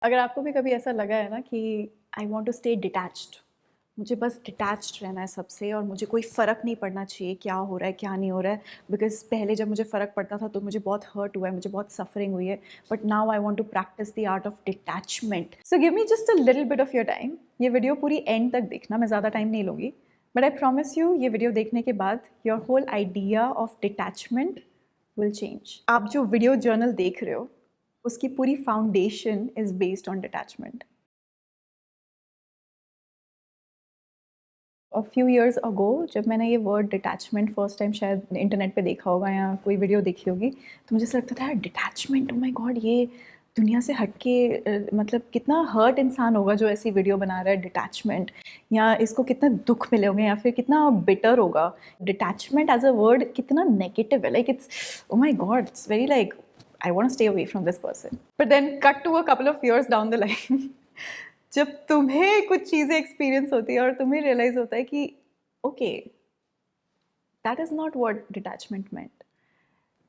अगर आपको भी कभी ऐसा लगा है ना कि I want to stay detached, मुझे बस डिटैच्ड रहना है सबसे और मुझे कोई फ़र्क नहीं पड़ना चाहिए क्या हो रहा है क्या नहीं हो रहा है, बिकॉज पहले जब मुझे फ़र्क पड़ता था तो मुझे बहुत हर्ट हुआ है, मुझे बहुत सफरिंग हुई है, but now I want to practise the art of detachment. So give me just a little bit of your time. ये वीडियो पूरी एंड तक देखना, मैं ज़्यादा टाइम नहीं लूँगी, बट आई प्रॉमिस यू ये वीडियो देखने के बाद your whole idea of detachment will change. आप जो वीडियो जर्नल देख रहे हो उसकी पूरी foundation is based on detachment. A few years ago जब मैंने ये वर्ड डिटैचमेंट फर्स्ट टाइम शायद इंटरनेट पे देखा होगा या कोई वीडियो देखी होगी, तो मुझे ऐसा लगता था यार डिटैचमेंट, ओ माय गॉड, ये दुनिया से हट के मतलब कितना हर्ट इंसान होगा जो ऐसी वीडियो बना रहा है डिटैचमेंट, या इसको कितना दुख मिले होंगे या फिर कितना बिटर होगा। डिटैचमेंट एज अ वर्ड कितना नेगेटिव है, like it's oh my God, it's very like I want to stay away from this person. But then cut to a couple of years down the line जब तुम्हें कुछ चीज़ें experience होती है और तुम्हें रियलाइज होता है कि okay, that is not what detachment meant.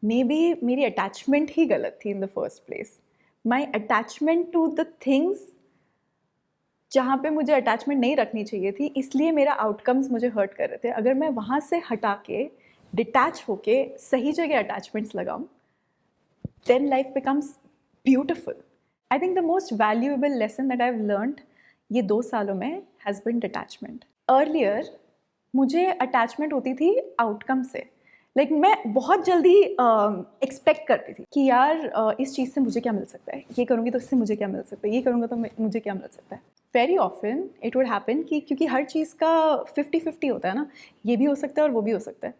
Maybe मेरी अटैचमेंट ही गलत थी in the first place. My attachment to the things जहाँ पे मुझे अटैचमेंट नहीं रखनी चाहिए थी, इसलिए मेरा आउटकम्स मुझे हर्ट कर रहे थे। अगर मैं वहाँ से हटा के डिटैच होके सही जगह अटैचमेंट्स लगाऊँ, then life becomes beautiful. I think the most valuable lesson that I've learned ये 2 सालों में has been detachment. Earlier मुझे attachment होती थी outcome से, लाइक मैं बहुत जल्दी एक्सपेक्ट करती थी कि यार इस चीज़ से मुझे क्या मिल सकता है, ये करूँगी तो इससे मुझे क्या मिल सकता है, ये करूँगा तो मुझे क्या मिल सकता है। Very often it would happen कि क्योंकि हर चीज़ का 50-50 होता है ना, ये भी हो सकता है और वो भी हो सकता है,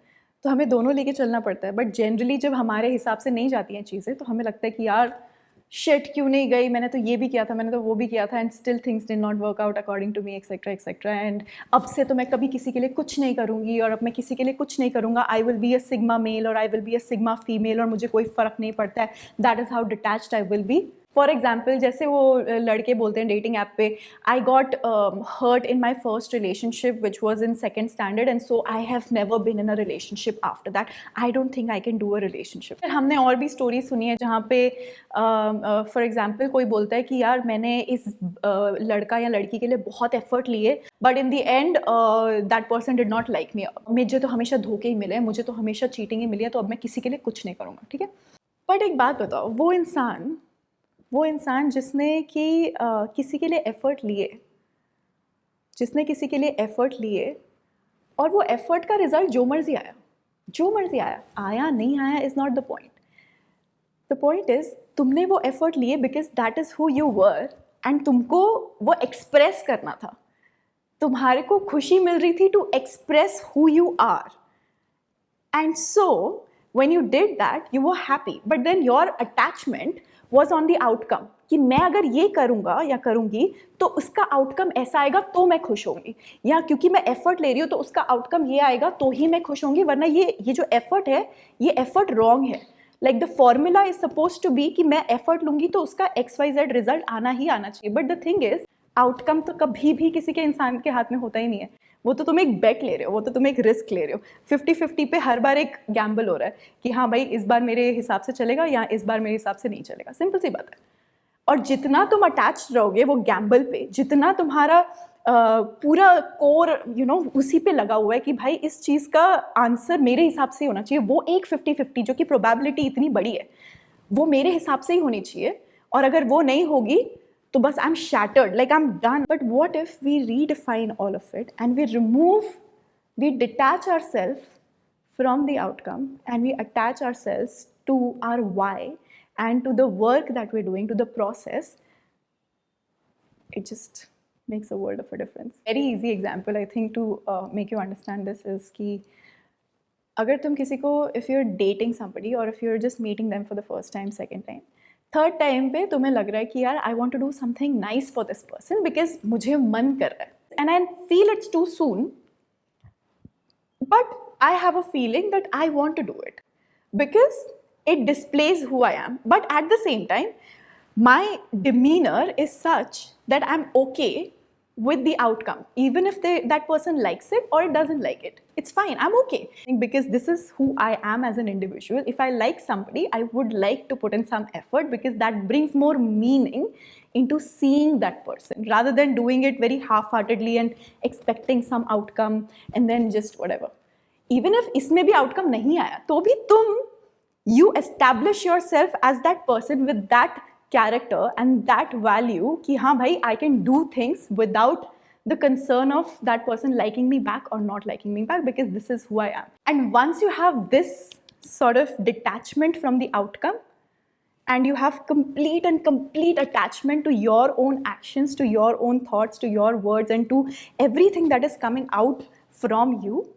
तो हमें दोनों लेके चलना पड़ता है। बट जनरली जब हमारे हिसाब से नहीं जाती हैं चीज़ें तो हमें लगता है कि यार शिट क्यों नहीं गई, मैंने तो ये भी किया था, मैंने तो वो भी किया था, and still things did not work out according to me etcetera etcetera, and अब से तो मैं कभी किसी के लिए कुछ नहीं करूँगी और अब मैं किसी के लिए कुछ नहीं करूँगा, I will be a sigma male और I will be a sigma female और मुझे कोई फ़र्क नहीं पड़ता है, that is how detached I will be. For example जैसे वो लड़के बोलते हैं डेटिंग ऐप पे, I got hurt in my first relationship which was in second standard and so I have never been in a relationship after that, I don't think I can do a relationship. हमने और भी story सुनी है जहाँ पे for example कोई बोलता है कि यार मैंने इस लड़का या लड़की के लिए बहुत एफर्ट लिए but in the end that person did not like me, मुझे तो हमेशा धोखे ही मिले, मुझे तो हमेशा चीटिंग ही मिली है, तो अब मैं किसी के लिए कुछ नहीं करूँगा, ठीक है। बट एक बात बताओ, वो इंसान जिसने कि किसी के लिए एफर्ट लिए, जिसने किसी के लिए एफर्ट लिए और वो एफर्ट का रिजल्ट जो मर्जी आया, जो मर्जी आया, आया नहीं आया is not the point. The point is तुमने वो एफर्ट लिए because that is who you were and तुमको वो एक्सप्रेस करना था, तुम्हारे को खुशी मिल रही थी to express who you are, and so when you did that you were happy, but then your attachment was on the outcome कि मैं अगर ये करूँगा या करूँगी तो उसका आउटकम ऐसा आएगा तो मैं खुश होंगी, या क्योंकि मैं एफर्ट ले रही हूँ तो उसका आउटकम ये आएगा तो ही मैं खुश होंगी, वरना ये जो एफर्ट है ये एफर्ट रॉन्ग है। Like the formula is suppose to be कि मैं एफर्ट लूँगी तो उसका XYZ रिजल्ट आना ही आना चाहिए, but the thing is outcome तो कभी भी किसी के इंसान के हाथ में होता ही नहीं है। वो तो तुम एक बेट ले रहे हो, वो तो तुम एक रिस्क ले रहे हो, 50-50 पे हर बार एक गैम्बल हो रहा है कि हाँ भाई इस बार मेरे हिसाब से चलेगा या इस बार मेरे हिसाब से नहीं चलेगा, सिंपल सी बात है। और जितना तुम अटैच रहोगे वो गैम्बल पे, जितना तुम्हारा पूरा कोर उसी पे लगा हुआ है कि भाई इस चीज़ का आंसर मेरे हिसाब से होना चाहिए, वो एक 50-50 जो कि प्रोबेबिलिटी इतनी बड़ी है वो मेरे हिसाब से ही होनी चाहिए, और अगर वो नहीं होगी तो बस I am shattered, like I'm done. But what if we redefine all of it and we detach ourselves from the outcome and we attach ourselves to our why and to the work that we're doing, to the process. It just makes a world of a difference. Very easy example I think to make you understand this is कि अगर तुम किसी को, if you're dating somebody or if you're just meeting them for the first time, second time, third time पे तुम्हें लग रहा है कि यार I want to do something nice for this person because मुझे मन कर रहा है and I feel it's too soon, but I have a feeling that I want to do it because it displays who I am, but at the same time my demeanor is such that I'm okay with the outcome, even if that person likes it or it doesn't like it. It's fine, I'm okay, because this is who I am as an individual. If I like somebody, I would like to put in some effort, because that brings more meaning into seeing that person, rather than doing it very half-heartedly and expecting some outcome and then just whatever. Even if इसमें भी outcome नहीं आया, तो भी तुम you establish yourself as that person with that character and that value कि हाँ भाई, I can do things without the concern of that person liking me back or not liking me back, because this is who I am. And once you have this sort of detachment from the outcome, and you have complete attachment to your own actions, to your own thoughts, to your words, and to everything that is coming out from you,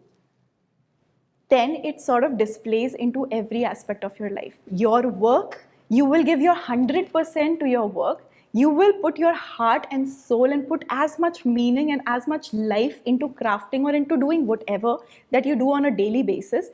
then it sort of displays into every aspect of your life. Your work, you will give your 100% to your work. You will put your heart and soul and put as much meaning and as much life into crafting or into doing whatever that you do on a daily basis,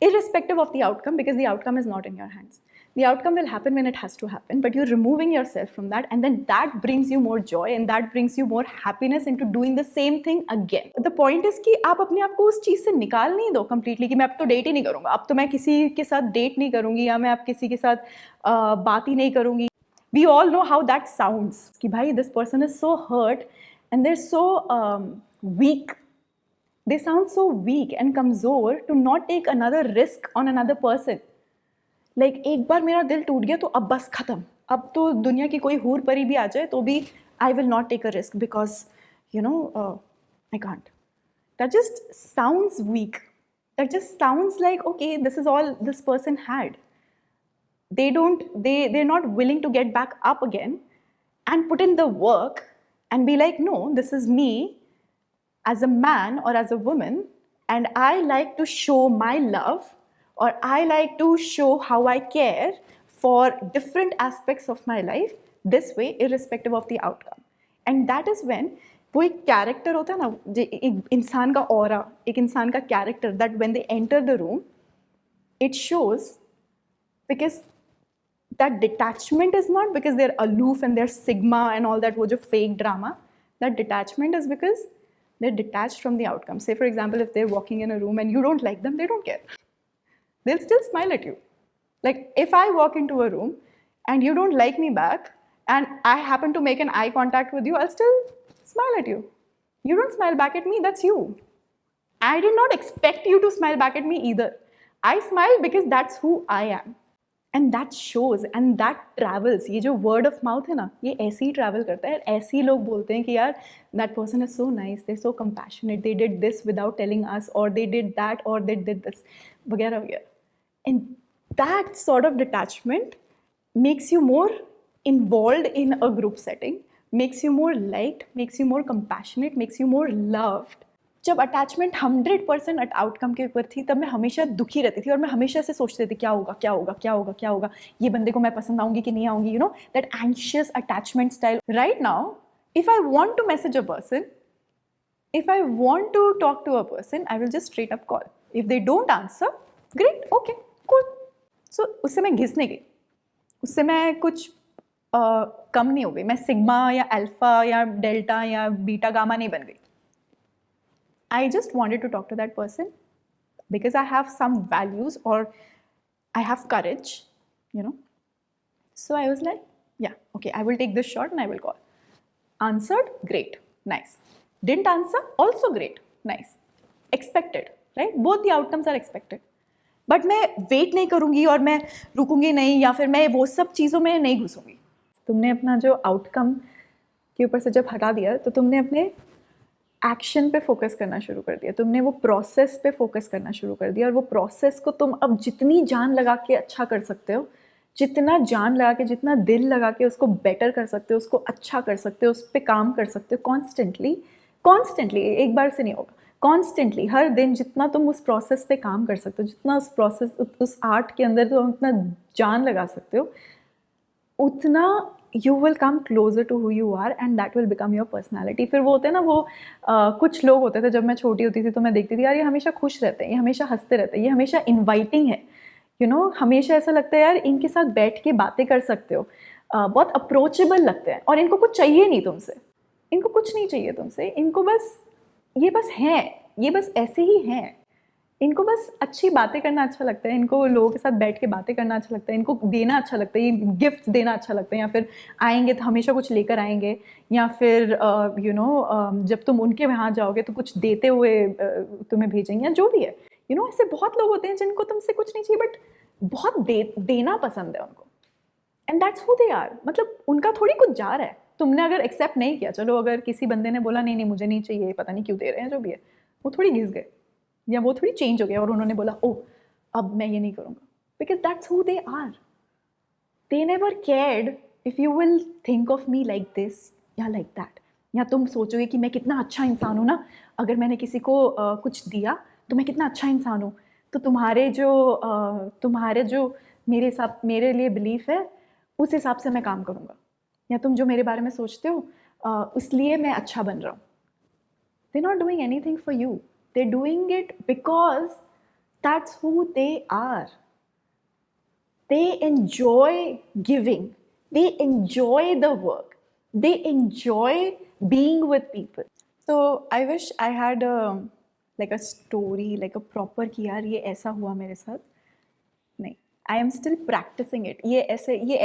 irrespective of the outcome, because the outcome is not in your hands. The outcome will happen when it has to happen, but you're removing yourself from that, and then that brings you more joy and that brings you more happiness into doing the same thing again. The point is कि आप अपने आप को उस चीज़ से निकाल नहीं दो completely कि मैं अब तो डेट ही नहीं करूँगा, अब तो मैं किसी के साथ डेट नहीं करूँगी, या मैं अब किसी के साथ बात ही नहीं करूँगी. We all know how that sounds कि भाई this person is so hurt and they're so weak. They sound so weak and कमज़ोर to not take another risk on another person. Like एक बार मेरा दिल टूट गया तो अब बस खत्म, अब तो दुनिया की कोई हूर परी भी आ जाए तो भी I will not take a risk because I can't. That just sounds weak. That just sounds like, okay, this is all this person had. They're not willing to get back up again and put in the work and be like, no, this is me as a man or as a woman, and I like to show my love, or I like to show how I care for different aspects of my life this way, irrespective of the outcome. And that is when वो एक character होता है ना, एक इंसान का aura, एक इंसान का character, that when they enter the room, it shows, because that detachment is not because they're aloof and they're sigma and all that, वो जो fake drama. That detachment is because they're detached from the outcome. Say for example, if they're walking in a room and you don't like them, they don't care. They'll still smile at you. Like if I walk into a room and you don't like me back and I happen to make an eye contact with you, I'll still smile at you. You don't smile back at me, that's you. I did not expect you to smile back at me either. I smile because that's who I am. And that shows and that travels. ये जो word of mouth है ना, ये ऐसे ही travel करता है. ऐसे ही लोग बोलते हैं कि यार that person is so nice, they're so compassionate, they did this without telling us, or they did that, or they did this, वगैरह वगैरह. And that sort of detachment makes you more involved in a group setting, makes you more liked, makes you more compassionate, makes you more loved. जब attachment 100% outcome के ऊपर थी, तब मैं हमेशा दुखी रहती थी और मैं हमेशा से सोचती थी क्या होगा क्या होगा क्या होगा क्या होगा, ये बंदे को मैं पसंद आऊंगी कि नहीं आऊंगी, you know, that anxious attachment style. Right now if I want to message a person, if I want to talk to a person, I will just straight up call. If they don't answer, great, okay, cool. So उससे मैं घिस नहीं गई, उससे मैं कुछ कम नहीं हो गई, मैं सिग्मा या अल्फा या डेल्टा या बीटा गामा नहीं बन गई. I just wanted to talk to that person because I have some values or I have courage, you know. So I was like, yeah, okay, I will take this shot and I will call. Answered, great, nice. Didn't answer, also great, nice. Expected, right? Both the outcomes are expected. But मैं wait नहीं करूँगी और मैं रुकूँगी नहीं, या फिर मैं वो सब चीज़ों में नहीं घुसूँगी. तुमने अपना जो outcome के ऊपर से जब हटा दिया, तो तुमने अपने एक्शन पे फोकस करना शुरू कर दिया, तुमने वो प्रोसेस पे फोकस करना शुरू कर दिया. और वो प्रोसेस को तुम अब जितनी जान लगा के अच्छा कर सकते हो, जितना जान लगा के, जितना दिल लगा के उसको बेटर कर सकते हो, उसको अच्छा कर सकते हो, उस पर काम कर सकते हो कॉन्स्टेंटली, एक बार से नहीं होगा, कॉन्स्टेंटली हर दिन जितना तुम उस प्रोसेस पे काम कर सकते हो, जितना उस प्रोसेस, उस आर्ट के अंदर तुम उतना जान लगा सकते हो, उतना you will come closer to who you are and that will become your personality. फिर वो होते हैं ना, वो कुछ लोग होते थे, जब मैं छोटी होती थी तो मैं देखती थी यार ये हमेशा खुश रहते हैं, ये हमेशा हंसते रहते हैं, ये हमेशा इनवाइटिंग है, यू नो, हमेशा ऐसा लगता है यार इनके साथ बैठ के बातें कर सकते हो, बहुत अप्रोचेबल लगते हैं और इनको कुछ चाहिए नहीं तुमसे. इनको कुछ नहीं चाहिए तुमसे, इनको बस ये बस हैं, ये बस ऐसे ही हैं। इनको बस अच्छी बातें करना अच्छा लगता है, इनको लोगों के साथ बैठ के बातें करना अच्छा लगता है, इनको देना अच्छा लगता है, ये गिफ्ट्स देना अच्छा लगता है, या फिर आएंगे तो हमेशा कुछ लेकर आएंगे, या फिर जब तुम उनके वहाँ जाओगे तो कुछ देते हुए तुम्हें भेजेंगे, या जो भी है। ऐसे बहुत लोग होते हैं जिनको तुमसे कुछ नहीं चाहिए, बट बहुत देना पसंद है उनको। And that's who they are. मतलब उनका थोड़ी कुछ जा रहा है, तुमने अगर एक्सेप्ट नहीं किया, चलो अगर किसी बंदे ने बोला नहीं नहीं मुझे नहीं चाहिए, पता नहीं क्यों दे रहे हैं, जो भी है, वो थोड़ी घिस गए या वो थोड़ी चेंज हो गया और उन्होंने बोला ओह अब मैं ये नहीं करूँगा, because that's who they are. They never cared if you will think of me like this या लाइक दैट, या तुम सोचोगे कि मैं कितना अच्छा इंसान हूँ ना, अगर मैंने किसी को कुछ दिया तो मैं कितना अच्छा इंसान हूँ, तो तुम्हारे जो मेरे लिए बिलीफ है उस हिसाब से मैं काम करूँगा, या तुम जो मेरे बारे में सोचते हो इसलिए मैं अच्छा बन रहा हूँ। They not doing anything for you, they're doing it because that's who they are. They enjoy giving, they enjoy the work, they enjoy being with people. So I wish I had like a story, like a proper कि यार ये ऐसा हुआ मेरे साथ। नहीं, I am still practicing it. ये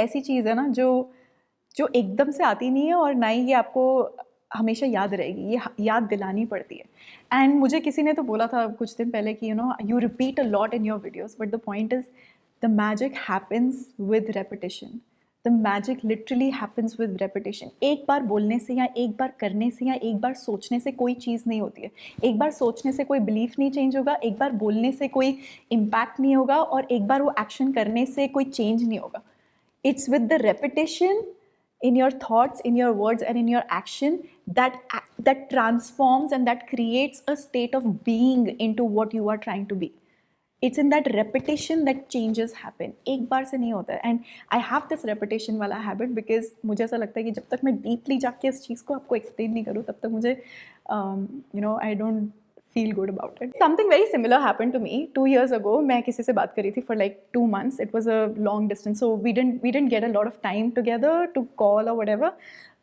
ऐसी चीज़ है ना जो एकदम से आती नहीं है, और ना ही ये आपको हमेशा याद रहेगी, ये याद दिलानी पड़ती है। एंड मुझे किसी ने तो बोला था कुछ दिन पहले कि you repeat a lot in your videos, but the point is the magic happens with repetition. The magic literally happens with repetition. एक बार बोलने से या एक बार करने से या एक बार सोचने से कोई चीज़ नहीं होती है। एक बार सोचने से कोई बिलीफ नहीं चेंज होगा, एक बार बोलने से कोई इम्पैक्ट नहीं होगा, और एक बार वो एक्शन करने से कोई चेंज नहीं होगा। It's with the repetition in your thoughts, in your words, and in your action that transforms and that creates a state of being into what you are trying to be. It's in that repetition that changes happen. एक बार से नहीं होता है. And I have this repetition वाला habit because मुझे ऐसा लगता है कि जब तक मैं deeply जाके इस चीज़ को आपको explain नहीं करूँ, तब तक मुझे I don't feel good about it. Something very similar happened to me 2 years ago. मैं किसी से बात करी थी for like 2 months. It was a long distance, so we didn't get a lot of time together to call or whatever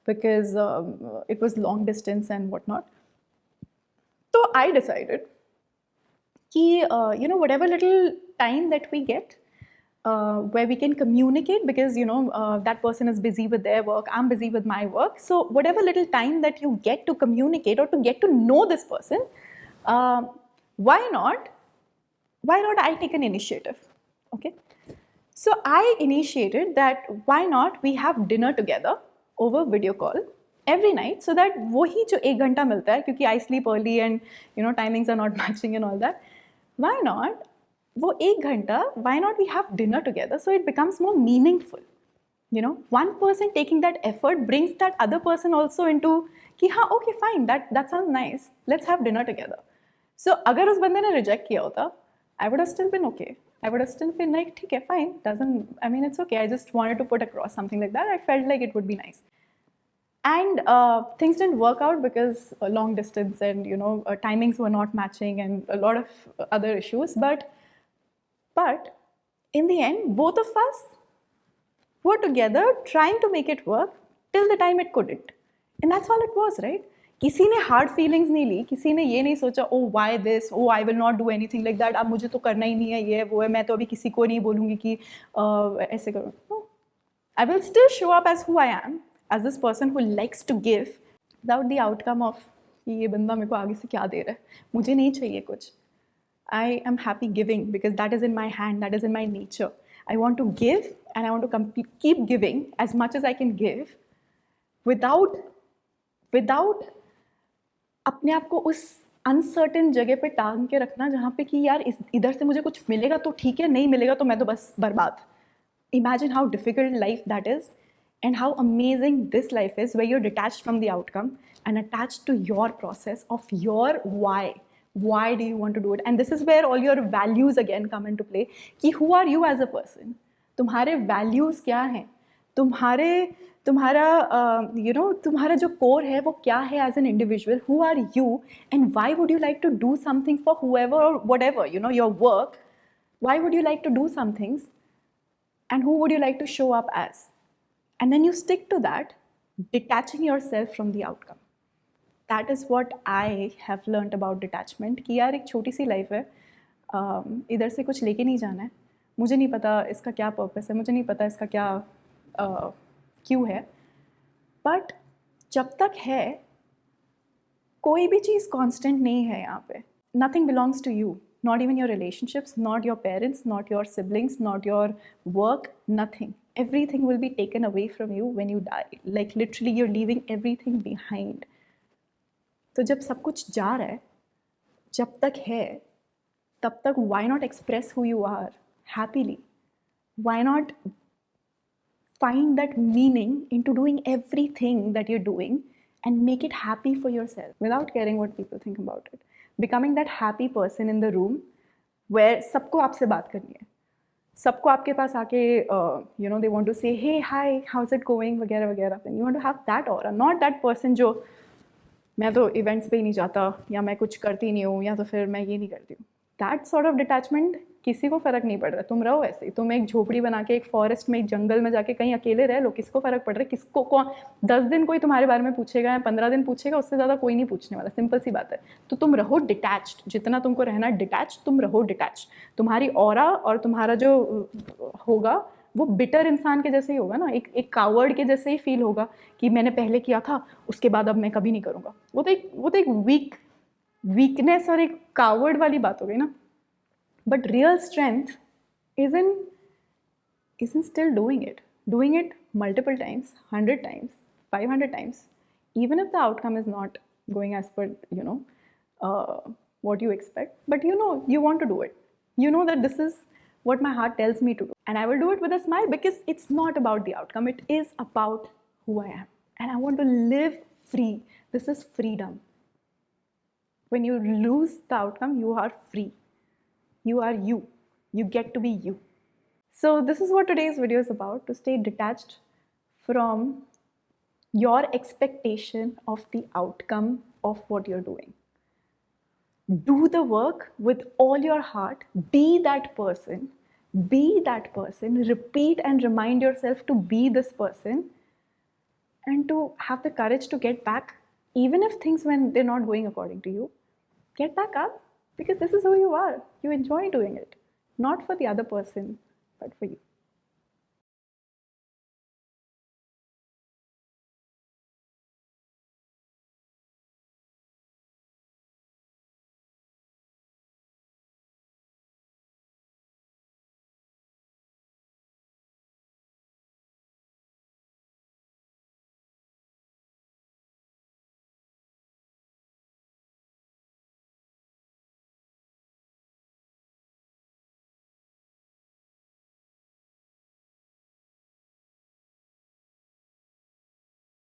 because it was long distance and whatnot. So I decided कि whatever little time that we get where we can communicate, because that person is busy with their work, I'm busy with my work, so whatever little time that you get to communicate or to get to know this person, why not I take an initiative? Okay, so I initiated that why not we have dinner together over video call every night, so that वही जो 1 घंटा मिलता है, क्योंकि I sleep early and timings are not matching and all that, why not वो 1 घंटा, why not we have dinner together, so it becomes more meaningful. One person taking that effort brings that other person also into कि हाँ okay fine, that sounds nice, let's have dinner together. So अगर उस बंदे ने reject किया होता, I would have still been okay. I would have still been like ठीक है fine, it's okay, I just wanted to put across something like that. I felt like it would be nice. And things didn't work out because long distance and timings were not matching and a lot of other issues. But in the end, both of us were together trying to make it work till the time it couldn't. And that's all it was, right? किसी ने hard feelings नहीं ली, किसी ने ये नहीं सोचा oh why this, oh I will not do anything like that, अब मुझे तो करना ही नहीं है, ये वो है, मैं तो अभी किसी को नहीं बोलूँगी कि ऐसे करो. No. I will still show up as who I am, as this person who likes to give without the outcome of कि ये बंदा मेरे को आगे से क्या दे रहा है, मुझे नहीं चाहिए कुछ. I am happy giving because that is in my hand, that is in my nature. I want to give and I want to keep giving as much as I can give without अपने आप को उस uncertain जगह पे टांग के रखना जहाँ पे कि यार इधर से मुझे कुछ मिलेगा तो ठीक है, नहीं मिलेगा तो मैं तो बस बर्बाद. Imagine how difficult life that is and how amazing this life is where you're detached from the outcome and attached to your process of your why. Why do you want to do it? And this is where all your values again come into play. कि who are you as a person? तुम्हारे values क्या हैं? तुम्हारा जो core है वो क्या है as an individual? Who are you? And why would you like to do something for whoever or whatever, your work? Why would you like to do some things? And who would you like to show up as? And then you stick to that, detaching yourself from the outcome. That is what I have learned about detachment कि यार एक छोटी सी life है, इधर से कुछ लेके नहीं जाना है, मुझे नहीं पता इसका क्या पर्पस है, मुझे नहीं पता इसका क्या क्यों है, बट जब तक है कोई भी चीज़ कांस्टेंट नहीं है यहाँ पे. Nothing belongs to you, not even your relationships, not your parents, not your siblings, not your work, nothing. Everything will be taken away from you when you die. Like literally you're leaving everything behind. तो जब सब कुछ जा रहा है, जब तक है, तब तक why not express who you are happily? Why not find that meaning into doing everything that you're doing and make it happy for yourself without caring what people think about it? Becoming that happy person in the room where सबको आपसे बात करनी है, सबको आपके पास आके you know they want to say hey hi how's it going वगैरह वगैरह. Then you want to have that aura, not that person जो मैं तो इवेंट्स पे ही नहीं जाता या मैं कुछ करती नहीं हूँ या तो फिर मैं ये नहीं करती हूँ. दैट सॉर्ट ऑफ डिटैचमेंट किसी को फ़र्क नहीं पड़ रहा, तुम रहो ऐसे ही. तुम एक झोपड़ी बना के एक फॉरेस्ट में एक जंगल में जाके कहीं अकेले रह लो, किसको फ़र्क पड़ रहा है? किसको कौन 10 दिन कोई तुम्हारे बारे में पूछेगा या 15 दिन पूछेगा, उससे ज़्यादा कोई नहीं पूछने वाला. सिंपल सी बात है. तो तुम रहो डिटैच्ड, जितना तुमको रहना डिटैच, तुम रहो डिटैच. तुम्हारी ऑरा और तुम्हारा जो होगा वो बिटर इंसान के जैसे ही होगा ना, एक कावर्ड के जैसे ही फील होगा कि मैंने पहले किया था उसके बाद अब मैं कभी नहीं करूँगा. वो तो एक वीकनेस और एक कावर्ड वाली बात हो गई ना. But real strength isn't still doing it multiple times, 100 times, 500 times, even if the outcome is not going as per what you expect, but you want to do it. You know that this is what my heart tells me to do, and I will do it with a smile because it's not about the outcome, it is about who I am, and I want to live free. This is freedom. When you lose the outcome, you are free. You are you. You get to be you. So this is what today's video is about, to stay detached from your expectation of the outcome of what you're doing. Do the work with all your heart. Be that person. Be that person. Repeat and remind yourself to be this person and to have the courage to get back, even if things when they're not going according to you. Get back up because this is who you are. You enjoy doing it. Not for the other person, but for you.